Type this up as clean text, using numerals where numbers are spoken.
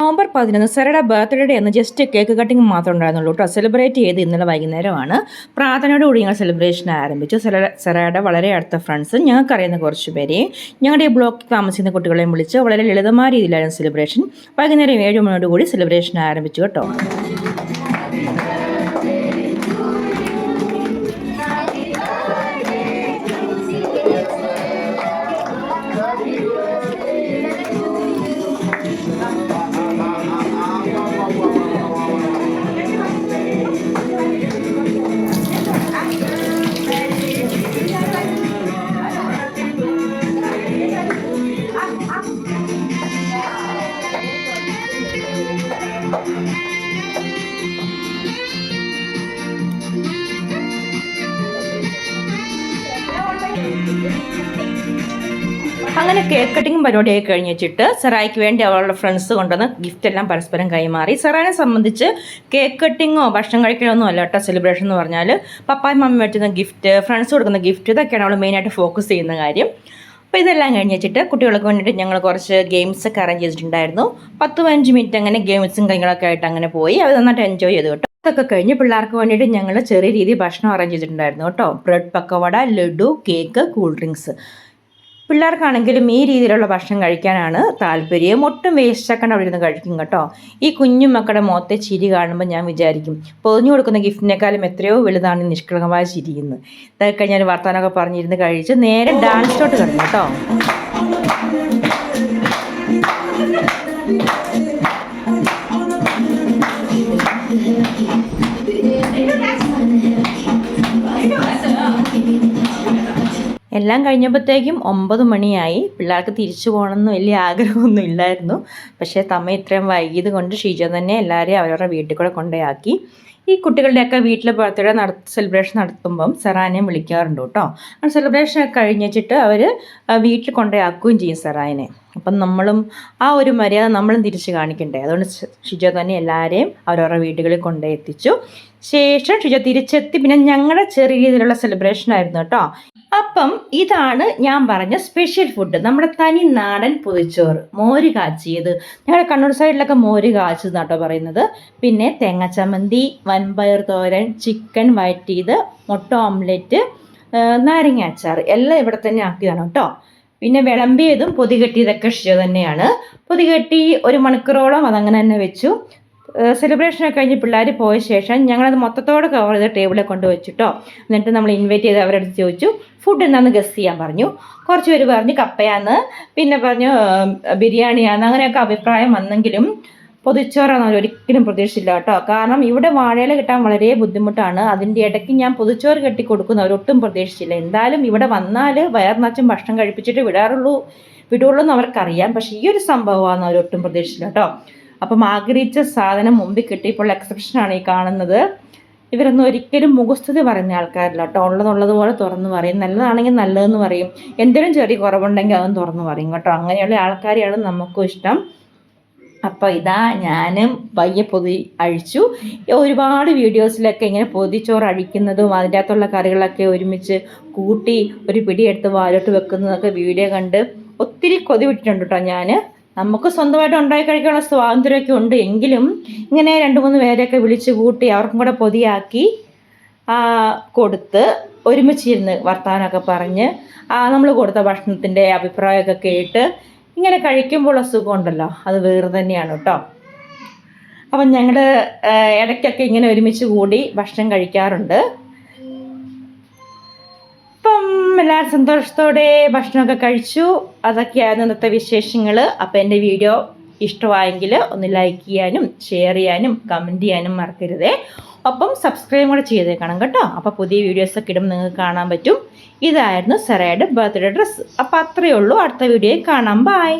November 11 സെറയുടെ birthday എന്ന് just cake cutting മാത്രമേ ഉണ്ടായിരുന്നുള്ളൂ കേട്ടോ. സെലിബ്രേറ്റ് ചെയ്ത് ഇന്നലെ വൈകുന്നേരമാണ്. പ്രാർത്ഥനയോടുകൂടി ഞങ്ങൾ സെലിബ്രേഷൻ ആരംഭിച്ചു. സെറയുടെ വളരെ അടുത്ത ഫ്രണ്ട്സ്, ഞങ്ങൾക്കറിയുന്ന കുറച്ച് പേരെയും ഞങ്ങളുടെ ഈ ബ്ലോക്കിൽ താമസിക്കുന്ന കുട്ടികളെയും വിളിച്ച് വളരെ ലളിതമായ രീതിയിലായിരുന്നു സെലിബ്രേഷൻ. വൈകുന്നേരം 7 മണിയോടുകൂടി സെലിബ്രേഷൻ ആരംഭിച്ചു കേട്ടോ. അങ്ങനെ കേക്ക് കട്ടിങ്ങും പരിപാടിയൊക്കെ കഴിഞ്ഞ് വെച്ചിട്ട് സെറായിക്ക് വേണ്ടി അവളുടെ ഫ്രണ്ട്സ് കൊണ്ടുവന്ന് ഗിഫ്റ്റ് എല്ലാം പരസ്പരം കൈമാറി. സെറായിനെ സംബന്ധിച്ച് കേക്ക് കട്ടിങ്ങോ ഭക്ഷണം കഴിക്കലൊന്നും അല്ല കേട്ടോ സെലിബ്രേഷൻ എന്ന് പറഞ്ഞാൽ. പപ്പായും മമ്മി പറ്റുന്ന ഗിഫ്റ്റ്, ഫ്രണ്ട്സ് കൊടുക്കുന്ന ഗിഫ്റ്റ്, ഇതൊക്കെയാണ് അവൾ മെയിനായിട്ട് ഫോക്കസ് ചെയ്യുന്ന കാര്യം. അപ്പോൾ ഇതെല്ലാം കഴിഞ്ഞ് വെച്ചിട്ട് കുട്ടികൾക്ക് വേണ്ടിയിട്ട് ഞങ്ങൾ കുറച്ച് ഗെയിംസൊക്കെ അറേഞ്ച് ചെയ്തിട്ടുണ്ടായിരുന്നു. 10-15 മിനിറ്റ് അങ്ങനെ ഗെയിംസും കാര്യങ്ങളൊക്കെ ആയിട്ട് അങ്ങനെ പോയി. അത് നന്നായിട്ട് എൻജോയ് ചെയ്തു കേട്ടോ. അതൊക്കെ കഴിഞ്ഞ് പിള്ളേർക്ക് വേണ്ടിയിട്ട് ഞങ്ങൾ ചെറിയ രീതിയിൽ ഭക്ഷണം അറേഞ്ച് ചെയ്തിട്ടുണ്ടായിരുന്നു കേട്ടോ. Bread pakkavada, laddu, cake, cool drinks. പിള്ളേർക്കാണെങ്കിലും ഈ രീതിയിലുള്ള ഭക്ഷണം കഴിക്കാനാണ് താല്പര്യം. ഒട്ടും വേസ്റ്റാക്കാണ്ട് അവിടെ ഇരുന്ന് കഴിക്കും കേട്ടോ. ഈ കുഞ്ഞു മക്കളുടെ മുഖത്തെ ചിരി കാണുമ്പോൾ ഞാൻ വിചാരിക്കും പൊതിഞ്ഞു കൊടുക്കുന്ന ഗിഫ്റ്റിനേക്കാളും എത്രയോ വലുതാണ് നിഷ്കളങ്കമായ ചിരിയെന്ന്. ഇതൊക്കെ കഴിഞ്ഞാൽ വർത്തമാനമൊക്കെ പറഞ്ഞിരുന്ന് കഴിച്ച് നേരെ ഡാൻസിലോട്ട് കിടന്നു കേട്ടോ. എല്ലാം കഴിഞ്ഞപ്പോഴത്തേക്കും 9 മണിയായി. പിള്ളേർക്ക് തിരിച്ചു പോകണമെന്ന് വലിയ ആഗ്രഹമൊന്നും ഇല്ലായിരുന്നു. പക്ഷേ തമ്മ ഇത്രയും വൈകിയത് കൊണ്ട് ഷീജ തന്നെ എല്ലാവരെയും അവരവരുടെ വീട്ടിൽ കൂടെ കൊണ്ടുപോയാക്കി. ഈ കുട്ടികളുടെയൊക്കെ വീട്ടിൽ ബർത്ത്ഡേ സെലിബ്രേഷൻ നടത്തുമ്പം സെറാനെയും വിളിക്കാറുണ്ട് കേട്ടോ. സെലിബ്രേഷനൊക്കെ കഴിഞ്ഞിട്ട് അവർ വീട്ടിൽ കൊണ്ടുപോയാക്കുകയും ചെയ്യും സെറാനെ. അപ്പം നമ്മളും ആ ഒരു മര്യാദ നമ്മളും തിരിച്ച് കാണിക്കണ്ടേ. അതുകൊണ്ട് ഷിജ തന്നെ എല്ലാവരെയും അവരവരുടെ വീടുകളിൽ കൊണ്ടുപോയി എത്തിച്ചു. ശേഷം ഷിജ തിരിച്ചെത്തി. പിന്നെ ഞങ്ങളുടെ ചെറിയ രീതിയിലുള്ള സെലിബ്രേഷൻ ആയിരുന്നു കേട്ടോ. അപ്പം ഇതാണ് ഞാൻ പറഞ്ഞ സ്പെഷ്യൽ ഫുഡ്, നമ്മുടെ തനി നാടൻ പൊതിച്ചോറ്, മോര് കാച്ചിയത്. ഞങ്ങളുടെ കണ്ണൂർ സൈഡിലൊക്കെ മോര് കാച്ചത് കേട്ടോ പറയുന്നത്. പിന്നെ തേങ്ങ ചമ്മന്തി, വൻപയർ തോരൻ, ചിക്കൻ വഴറ്റിയത്, മുട്ട ഓംലെറ്റ്, നാരങ്ങ അച്ചാർ എല്ലാം ഇവിടെ തന്നെ ആക്കിയതാണ് കേട്ടോ. പിന്നെ വിളമ്പിയതും പൊതികെട്ടിയതൊക്കെ ഷിജ തന്നെയാണ്. പൊതികെട്ടി 1 മണിക്കൂറോളം അതങ്ങനെ തന്നെ വെച്ചു. സെലിബ്രേഷനൊക്കെ കഴിഞ്ഞ് പിള്ളേർ പോയ ശേഷം ഞങ്ങളത് മൊത്തത്തോടെ കവർ ചെയ്ത് ടേബിളിൽ കൊണ്ട് വെച്ചിട്ടോ. എന്നിട്ട് നമ്മൾ ഇൻവൈറ്റ് ചെയ്ത് അവരുടെ അടുത്ത് ചോദിച്ചു ഫുഡ് എന്താണെന്ന് ഗസ് ചെയ്യാൻ പറഞ്ഞു. കുറച്ച് പേര് പറഞ്ഞു കപ്പയാന്ന്, പിന്നെ പറഞ്ഞു ബിരിയാണിയാന്ന്. അങ്ങനെയൊക്കെ അഭിപ്രായം വന്നെങ്കിലും പൊതിച്ചോറാന്ന് അവർ ഒരിക്കലും പ്രതീക്ഷിച്ചില്ല കേട്ടോ. കാരണം ഇവിടെ വാഴയില കിട്ടാൻ വളരെ ബുദ്ധിമുട്ടാണ്. അതിൻ്റെ ഇടയ്ക്ക് ഞാൻ പൊതിച്ചോറ് കെട്ടി കൊടുക്കുന്നു അവരൊട്ടും പ്രതീക്ഷിച്ചില്ല. എന്തായാലും ഇവിടെ വന്നാൽ വയറിനച്ചും ഭക്ഷണം കഴിപ്പിച്ചിട്ട് വിടുള്ളൂ എന്ന് അവർക്കറിയാം. പക്ഷേ ഈ ഒരു സംഭവമാണെന്ന് അവരൊട്ടും പ്രതീക്ഷിച്ചില്ല കേട്ടോ. അപ്പം ആഗ്രഹിച്ച സാധനം മുമ്പിൽ കിട്ടിയപ്പോൾ എക്സെപ്ഷനാണ് ഈ കാണുന്നത്. ഇവരൊന്നും ഒരിക്കലും മുഖസ്തുതി പറയുന്ന ആൾക്കാരില്ല കേട്ടോ. ഉള്ളതുപോലെ തുറന്ന് പറയും. നല്ലതാണെങ്കിൽ നല്ലതെന്ന് പറയും. എന്തെങ്കിലും ചെറിയ കുറവുണ്ടെങ്കിൽ അതും തുറന്ന് പറയും കേട്ടോ. അങ്ങനെയുള്ള ആൾക്കാരെയാണ് നമുക്കും ഇഷ്ടം. അപ്പോൾ ഇതാ ഞാനും പയ്യെ പൊതി അഴിച്ചു. ഒരുപാട് വീഡിയോസിലൊക്കെ ഇങ്ങനെ പൊതിച്ചോറ് അഴിക്കുന്നതും അതിൻ്റെ അകത്തുള്ള കറികളൊക്കെ ഒരുമിച്ച് കൂട്ടി ഒരു പിടിയെടുത്ത് വാലോട്ട് വെക്കുന്നതൊക്കെ വീഡിയോ കണ്ട് ഒത്തിരി കൊതി വിട്ടിട്ടുണ്ട് കേട്ടോ ഞാൻ. നമുക്ക് സ്വന്തമായിട്ട് ഉണ്ടാക്കി കഴിക്കാനുള്ള സ്വാതന്ത്ര്യമൊക്കെ ഉണ്ട്. എങ്കിലും ഇങ്ങനെ 2-3 പേരെയൊക്കെ വിളിച്ച് കൂട്ടി അവർക്കും കൂടെ പൊതിയാക്കി കൊടുത്ത് ഒരുമിച്ചിരുന്ന് വർത്തമാനമൊക്കെ പറഞ്ഞ് നമ്മൾ കൊടുത്ത ഭക്ഷണത്തിൻ്റെ അഭിപ്രായമൊക്കെ കേട്ട് ഇങ്ങനെ കഴിക്കുമ്പോൾ സുഖമുണ്ടല്ലോ, അത് വേറെ തന്നെയാണ് കേട്ടോ. അപ്പം ഞങ്ങൾ ഇടയ്ക്കൊക്കെ ഇങ്ങനെ ഒരുമിച്ച് കൂടി ഭക്ഷണം കഴിക്കാറുണ്ട്. എല്ലാവരും സന്തോഷത്തോടെ ഭക്ഷണമൊക്കെ കഴിച്ചു. അതൊക്കെയായിരുന്നു ഇന്നത്തെ വിശേഷങ്ങൾ. അപ്പോൾ എൻ്റെ വീഡിയോ ഇഷ്ടമായെങ്കിൽ ഒന്ന് ലൈക്ക് ചെയ്യാനും ഷെയർ ചെയ്യാനും കമൻറ്റ് ചെയ്യാനും മറക്കരുതേ. ഒപ്പം സബ്സ്ക്രൈബ് കൂടെ ചെയ്തേക്കണം കേട്ടോ. അപ്പോൾ പുതിയ വീഡിയോസൊക്കെ ഇടും നിങ്ങൾക്ക് കാണാൻ പറ്റും. ഇതായിരുന്നു സെറയുടെ ബർത്ത്ഡേ ഡ്രസ്സ്. അപ്പോൾ അത്രയേ ഉള്ളൂ. അടുത്ത വീഡിയോയിൽ കാണാം. ബൈ.